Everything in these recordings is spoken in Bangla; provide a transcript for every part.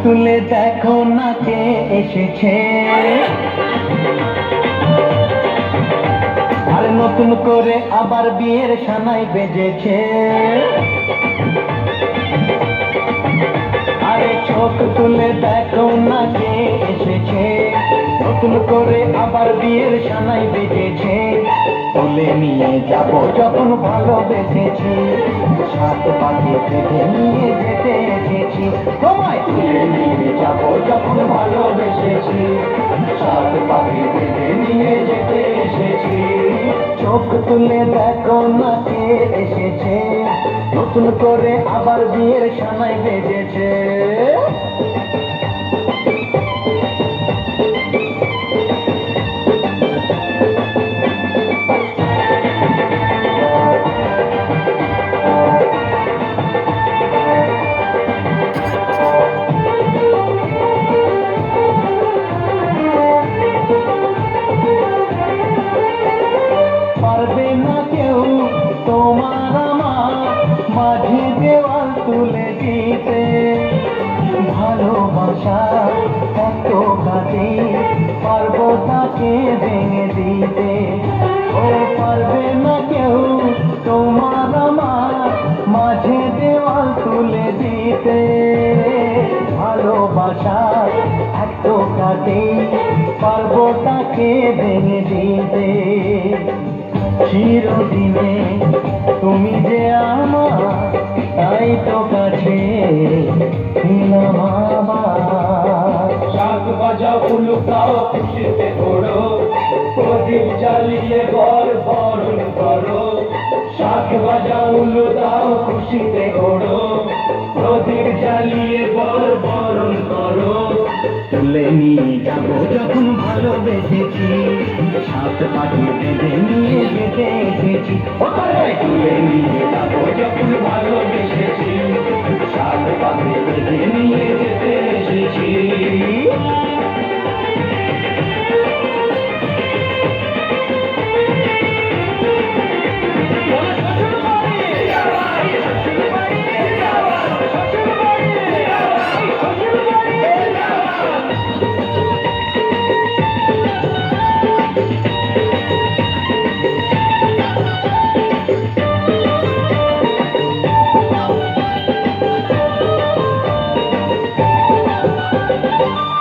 তুলে দেখো না কে এসেছে, আর নতুন করে আবার বিয়ের সানাই বেজেছে। আরে চোখ তুলে দেখো না কে এসেছে, নতুন করে আবার বিয়ের সানাই বেজেছে। তুলে নিয়ে যাব যখন ভালোবেসেছি, সাত পাখি থেকে নিয়ে যেতে এসেছি। তোমায় তুলে নিয়ে যাব যখন ভালোবেসেছি, সাত পাখি থেকে নিয়ে যেতে এসেছি। চোখ তুলে দেখো না কে এসেছে, নতুন করে আবার বিয়ের সানাই বেজেছে। পারবে না কেউ তোমার আমার মাঝে দেওয়াল তুলে দিতে, ভালোবাসা এত কাজে পারবো তাকে ভেঙে দিতে। ও পারবে না কেউ তোমার আমার মাঝে দেওয়াল তুলে দিতে, ভালোবাসা এত কাজে পারবো তাকে ভেঙে দিতে। চিরদিনে তুমি যে আমার, তাই তো কাছে দিলাম আমার। শাক বাজাও উলুকাও খুশিতে ওড়ো, প্রদীপ জ্বালিয়ে বর বরণ করো। শাক বাজাও উলুকাও খুশিতে ওড়ো, প্রদীপ জ্বালিয়ে বর বরণ করো। তুলে নিয়ে যাব যখন ভালোবেসেছি, সাত পাখি বেঁধে নিয়ে যেতে এসেছি। তুলে নিয়ে যাবো যখন ভালোবেসেছি, সাত পাখি বেঁধে নিয়ে যেতে এসেছি।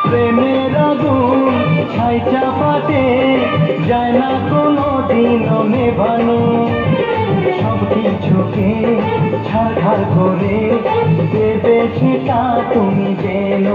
প্রেমের আগুন ছাই চাপাতে যায় না কোনো দিনও নেভানো, সব কিছুকে ছাড়খাড় করে দেবে সেটা তুমি যেন।